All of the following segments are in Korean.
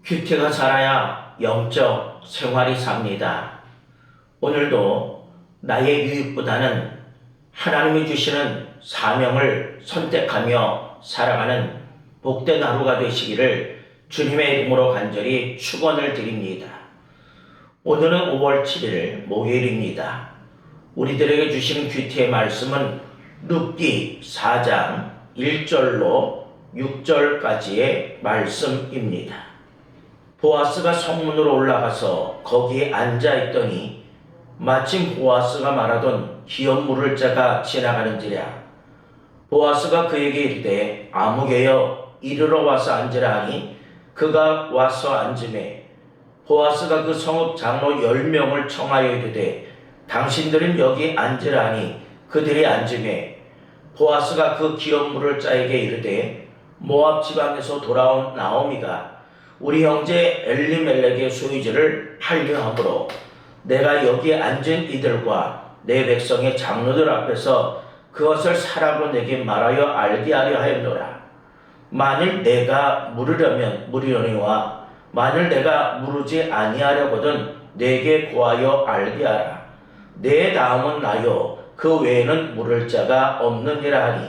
큐티가 살아야 영적 생활이 삽니다. 오늘도 나의 유익보다는 하나님이 주시는 사명을 선택하며 살아가는 복된 하루가 되시기를 주님의 이름으로 간절히 축원을 드립니다. 오늘은 5월 7일 목요일입니다. 우리들에게 주시는 큐티의 말씀은 룻기 4장 1절로 6절까지의 말씀입니다. 보아스가 성문으로 올라가서 거기에 앉아있더니 마침 보아스가 말하던 기업 물을 자가 지나가는지라. 보아스가 그에게 이르되 아무개여 이르러 와서 앉으라 하니 그가 와서 앉으매 보아스가 그 성읍 장로 10명을 청하여 이르되 당신들은 여기 앉으라 하니 그들이 앉으매 보아스가 그 기업 물을 자에게 이르되 모압 지방에서 돌아온 나오미가 우리 형제 엘리멜렉의 소유지를 팔려하므로 내가 여기에 앉은 이들과 내 백성의 장로들 앞에서 그것을 사라고 내게 말하여 알게 하려 하였노라. 만일 내가 물으려면 물으려니와 만일 내가 물으지 아니하려거든 내게 구하여 알게 하라. 내 다음은 나요 그 외에는 물을 자가 없느니라 하니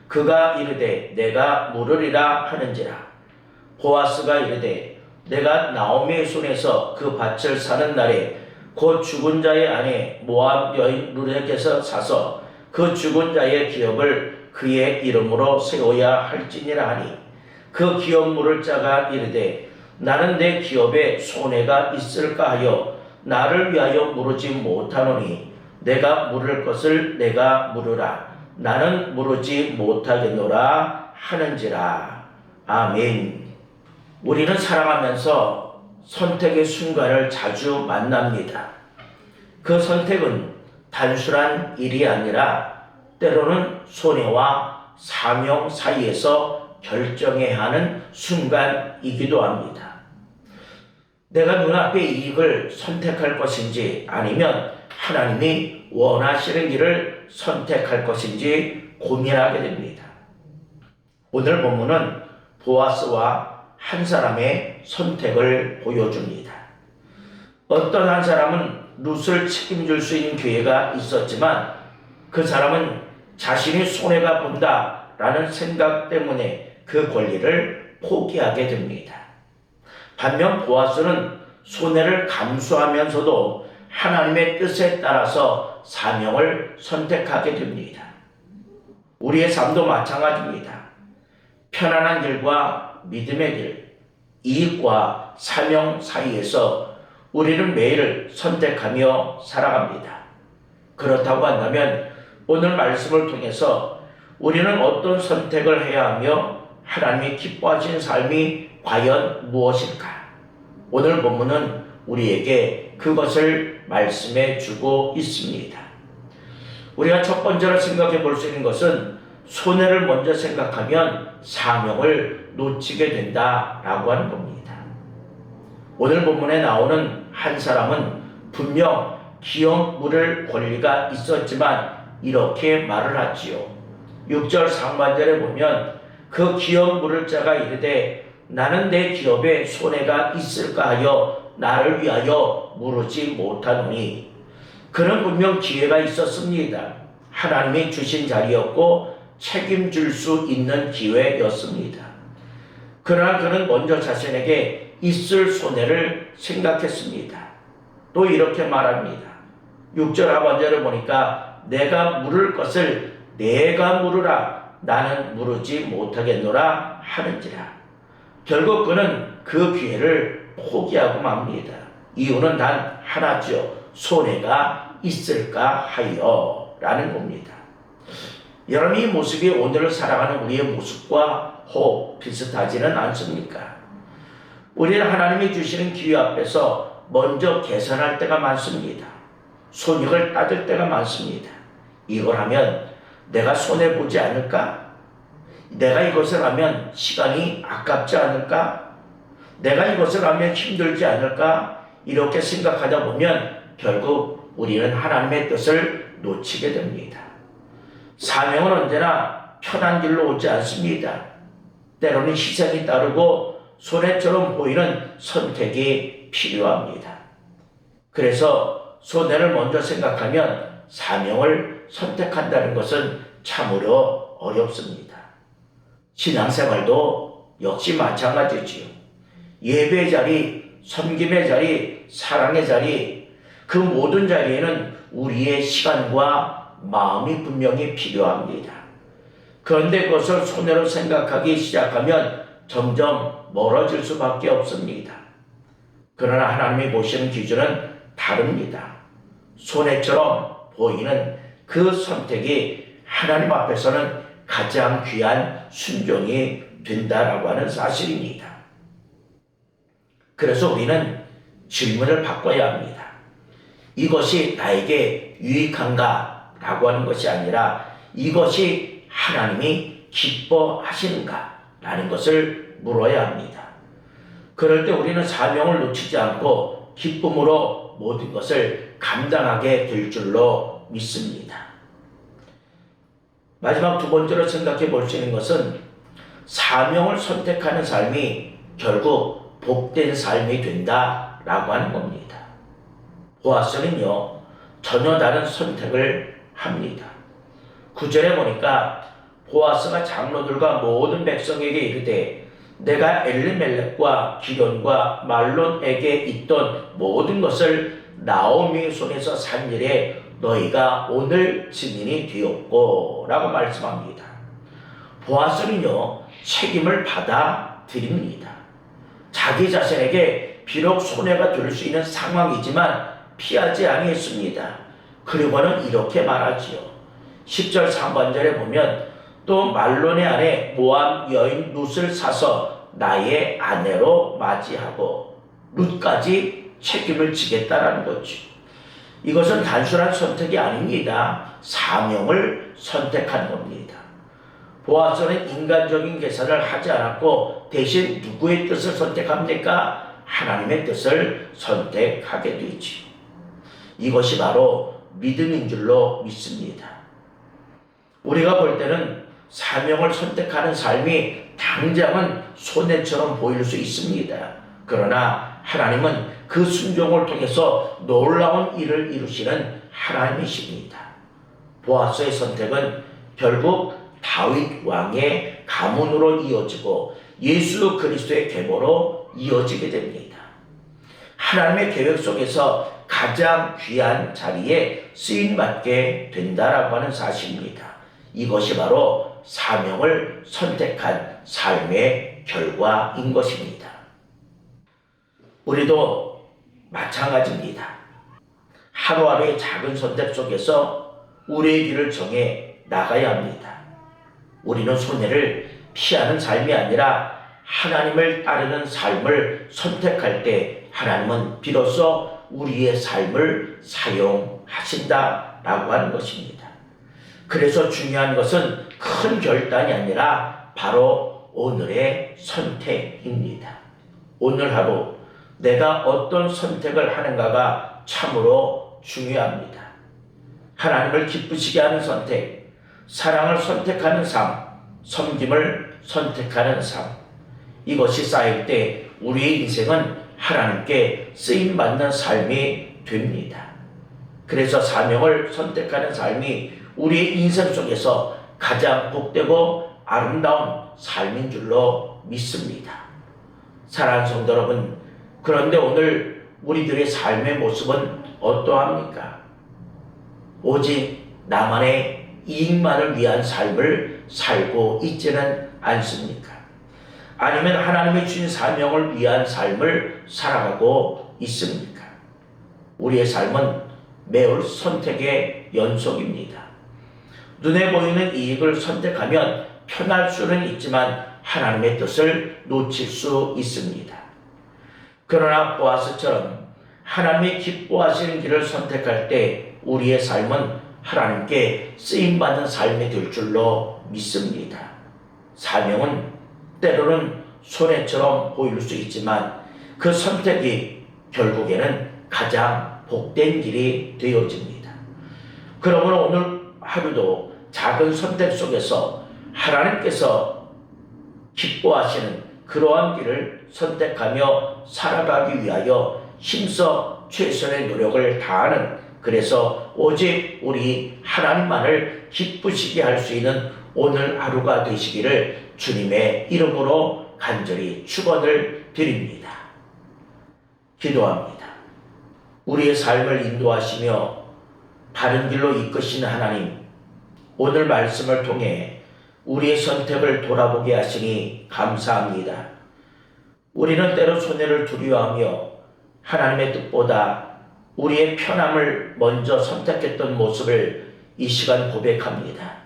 그가 이르되 내가 물으리라 하는지라. 보아스가 이르되 내가 나오미의 손에서 그 밭을 사는 날에 곧 죽은 자의 아내 모압 여인 룻에게서 사서 그 죽은 자의 기업을 그의 이름으로 세워야 할지니라 하니 그 기업 물을 자가 이르되 나는 내 기업에 손해가 있을까 하여 나를 위하여 물으지 못하노니 내가 물을 것을 내가 물으라. 나는 물으지 못하겠노라 하는지라. 아멘. 우리는 살아가면서 선택의 순간을 자주 만납니다. 그 선택은 단순한 일이 아니라 때로는 손해와 사명 사이에서 결정해야 하는 순간이기도 합니다. 내가 눈앞의 이익을 선택할 것인지 아니면 하나님이 원하시는 길을 선택할 것인지 고민하게 됩니다. 오늘 본문은 보아스와 한 사람의 선택을 보여줍니다. 어떤 한 사람은 룻을 책임질 수 있는 기회가 있었지만 그 사람은 자신이 손해가 본다라는 생각 때문에 그 권리를 포기하게 됩니다. 반면 보아스는 손해를 감수하면서도 하나님의 뜻에 따라서 사명을 선택하게 됩니다. 우리의 삶도 마찬가지입니다. 편안한 길과 믿음의 길, 이익과 사명 사이에서 우리는 매일 선택하며 살아갑니다. 그렇다고 한다면 오늘 말씀을 통해서 우리는 어떤 선택을 해야 하며 하나님이 기뻐하시는 삶이 과연 무엇일까? 오늘 본문은 우리에게 그것을 말씀해 주고 있습니다. 우리가 첫 번째로 생각해 볼 수 있는 것은 손해를 먼저 생각하면 사명을 놓치게 된다라고 하는 겁니다. 오늘 본문에 나오는 한 사람은 분명 기업 물을 권리가 있었지만 이렇게 말을 하지요. 6절 상반절에 보면 그 기업 물을 자가 이르되 나는 내 기업에 손해가 있을까 하여 나를 위하여 물으지 못하노니 그는 분명 기회가 있었습니다. 하나님이 주신 자리였고 책임질 수 있는 기회였습니다. 그러나 그는 먼저 자신에게 있을 손해를 생각했습니다. 또 이렇게 말합니다. 6절 하반절을 보니까 내가 물을 것을 내가 물으라. 나는 물으지 못하겠노라 하는지라. 결국 그는 그 기회를 포기하고 맙니다. 이유는 단 하나죠. 손해가 있을까 하여 라는 겁니다. 여러분, 이 모습이 오늘을 살아가는 우리의 모습과 혹 비슷하지는 않습니까? 우리는 하나님이 주시는 기회 앞에서 먼저 계산할 때가 많습니다. 손익을 따질 때가 많습니다. 이걸 하면 내가 손해보지 않을까? 내가 이것을 하면 시간이 아깝지 않을까? 내가 이것을 하면 힘들지 않을까? 이렇게 생각하다 보면 결국 우리는 하나님의 뜻을 놓치게 됩니다. 사명은 언제나 편한 길로 오지 않습니다. 때로는 희생이 따르고 손해처럼 보이는 선택이 필요합니다. 그래서 손해를 먼저 생각하면 사명을 선택한다는 것은 참으로 어렵습니다. 신앙생활도 역시 마찬가지지요. 예배의 자리, 섬김의 자리, 사랑의 자리, 그 모든 자리에는 우리의 시간과 마음이 분명히 필요합니다. 그런데 그것을 손해로 생각하기 시작하면 점점 멀어질 수밖에 없습니다. 그러나 하나님이 보시는 기준은 다릅니다. 손해처럼 보이는 그 선택이 하나님 앞에서는 가장 귀한 순종이 된다라고 하는 사실입니다. 그래서 우리는 질문을 바꿔야 합니다. 이것이 나에게 유익한가? 라고 하는 것이 아니라 이것이 하나님이 기뻐하시는가? 라는 것을 물어야 합니다. 그럴 때 우리는 사명을 놓치지 않고 기쁨으로 모든 것을 감당하게 될 줄로 믿습니다. 마지막 두 번째로 생각해 볼 수 있는 것은 사명을 선택하는 삶이 결국 복된 삶이 된다라고 하는 겁니다. 보아스는요, 전혀 다른 선택을 합니다. 9절에 보니까 보아스가 장로들과 모든 백성에게 이르되 내가 엘리멜렉과 기돈과 말론에게 있던 모든 것을 나오미의 손에서 산 일에 너희가 오늘 증인이 되었고 라고 말씀합니다. 보아스는요, 책임을 받아들입니다. 자기 자신에게 비록 손해가 될 수 있는 상황이지만 피하지 아니했습니다. 그리고는 이렇게 말하지요. 10절 상반절에 보면 또 말론의 아내 모압 여인 룻을 사서 나의 아내로 맞이하고 룻까지 책임을 지겠다라는 거죠. 이것은 단순한 선택이 아닙니다. 사명을 선택한 겁니다. 보아스는 인간적인 계산을 하지 않았고 대신 누구의 뜻을 선택합니까? 하나님의 뜻을 선택하게 되지. 이것이 바로 믿음인 줄로 믿습니다. 우리가 볼 때는 사명을 선택하는 삶이 당장은 손해처럼 보일 수 있습니다. 그러나 하나님은 그 순종을 통해서 놀라운 일을 이루시는 하나님이십니다. 보아스의 선택은 결국 다윗 왕의 가문으로 이어지고 예수 그리스도의 계보로 이어지게 됩니다. 하나님의 계획 속에서 가장 귀한 자리에 쓰임받게 된다라고 하는 사실입니다. 이것이 바로 사명을 선택한 삶의 결과인 것입니다. 우리도 마찬가지입니다. 하루하루의 작은 선택 속에서 우리의 길을 정해 나가야 합니다. 우리는 손해를 피하는 삶이 아니라 하나님을 따르는 삶을 선택할 때 하나님은 비로소 우리의 삶을 사용하신다라고 하는 것입니다. 그래서 중요한 것은 큰 결단이 아니라 바로 오늘의 선택입니다. 오늘 하루 내가 어떤 선택을 하는가가 참으로 중요합니다. 하나님을 기쁘시게 하는 선택, 사랑을 선택하는 삶, 섬김을 선택하는 삶, 이것이 쌓일 때 우리의 인생은 하나님께 쓰임받는 삶이 됩니다. 그래서 사명을 선택하는 삶이 우리의 인생 속에서 가장 복되고 아름다운 삶인 줄로 믿습니다. 사랑하는 성도 여러분, 그런데 오늘 우리들의 삶의 모습은 어떠합니까? 오직 나만의 이익만을 위한 삶을 살고 있지는 않습니까? 아니면 하나님이 주신 사명을 위한 삶을 살아가고 있습니까? 우리의 삶은 매일 선택의 연속입니다. 눈에 보이는 이익을 선택하면 편할 수는 있지만 하나님의 뜻을 놓칠 수 있습니다. 그러나 보아스처럼 하나님이 기뻐하시는 길을 선택할 때 우리의 삶은 하나님께 쓰임받는 삶이 될 줄로 믿습니다. 사명은 때로는 손해처럼 보일 수 있지만 그 선택이 결국에는 가장 복된 길이 되어집니다. 그러므로 오늘 하루도 작은 선택 속에서 하나님께서 기뻐하시는 그러한 길을 선택하며 살아가기 위하여 힘써 최선의 노력을 다하는, 그래서 오직 우리 하나님만을 기쁘시게 할 수 있는 오늘 하루가 되시기를 주님의 이름으로 간절히 축원을 드립니다. 기도합니다. 우리의 삶을 인도하시며 바른 길로 이끄시는 하나님, 오늘 말씀을 통해 우리의 선택을 돌아보게 하시니 감사합니다. 우리는 때로 손해를 두려워하며 하나님의 뜻보다 우리의 편함을 먼저 선택했던 모습을 이 시간 고백합니다.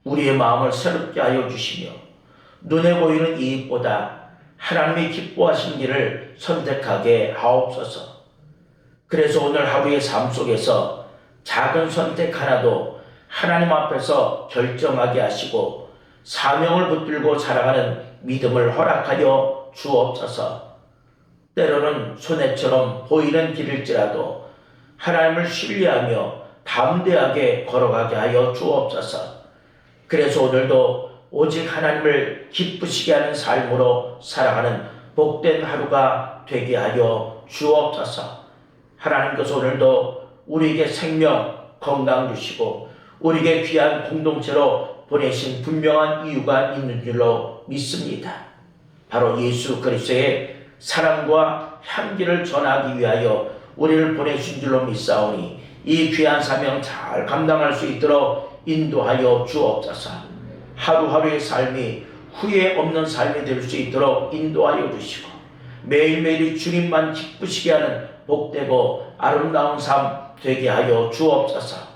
우리의 마음을 새롭게 하여 주시며 눈에 보이는 이익보다 하나님이 기뻐하신 길을 선택하게 하옵소서. 그래서 오늘 하루의 삶 속에서 작은 선택 하나도 하나님 앞에서 결정하게 하시고 사명을 붙들고 살아가는 믿음을 허락하여 주옵소서. 때로는 손해처럼 보이는 길일지라도 하나님을 신뢰하며 담대하게 걸어가게 하여 주옵소서. 그래서 오늘도 오직 하나님을 기쁘시게 하는 삶으로 살아가는 복된 하루가 되게 하여 주옵소서. 하나님께서 오늘도 우리에게 생명, 건강 주시고 우리에게 귀한 공동체로 보내신 분명한 이유가 있는 줄로 믿습니다. 바로 예수 그리스도의 사랑과 향기를 전하기 위하여 우리를 보내신 줄로 믿사오니 이 귀한 사명 잘 감당할 수 있도록 인도하여 주옵소서. 하루하루의 삶이 후회 없는 삶이 될 수 있도록 인도하여 주시고 매일매일이 주님만 기쁘시게 하는 복되고 아름다운 삶 되게 하여 주옵소서.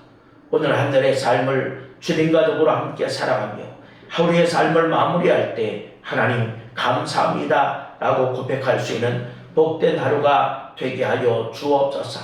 오늘 한 날의 삶을 주님과 더불어 함께 살아가며 하루의 삶을 마무리할 때 하나님 감사합니다 라고 고백할 수 있는 복된 하루가 되게 하여 주옵소서.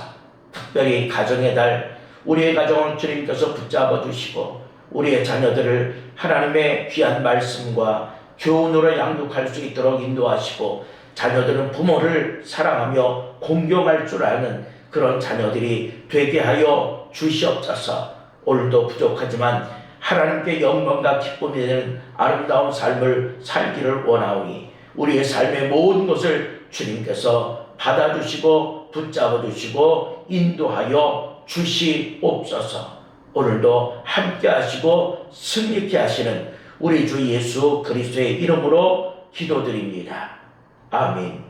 특별히 가정의 달, 우리의 가정을 주님께서 붙잡아 주시고 우리의 자녀들을 하나님의 귀한 말씀과 교훈으로 양육할 수 있도록 인도하시고 자녀들은 부모를 사랑하며 공경할 줄 아는 그런 자녀들이 되게 하여 주시옵소서. 오늘도 부족하지만 하나님께 영광과 기쁨이 되는 아름다운 삶을 살기를 원하오니 우리의 삶의 모든 것을 주님께서 받아주시고 붙잡아 주시고 인도하여 주시옵소서. 오늘도 함께 하시고 승리케 하시는 우리 주 예수 그리스도의 이름으로 기도드립니다. 아멘.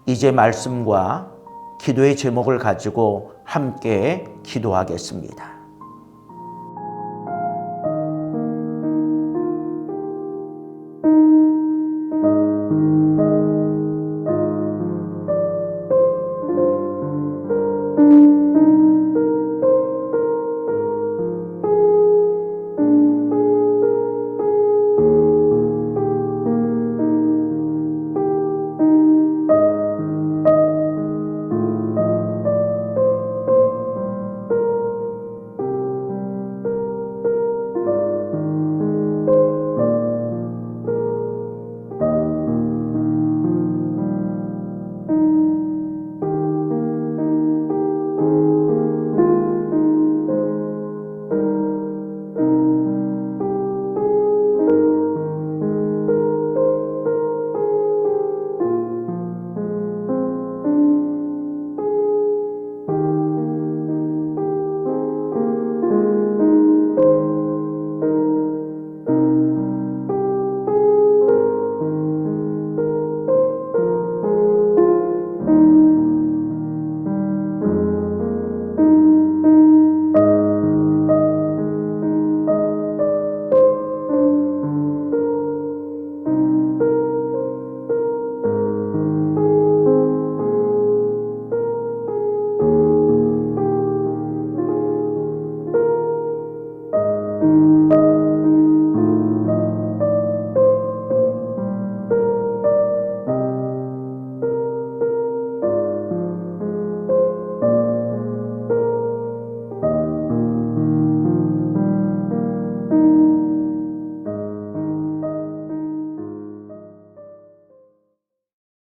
이제 말씀과 기도의 제목을 가지고 함께 기도하겠습니다.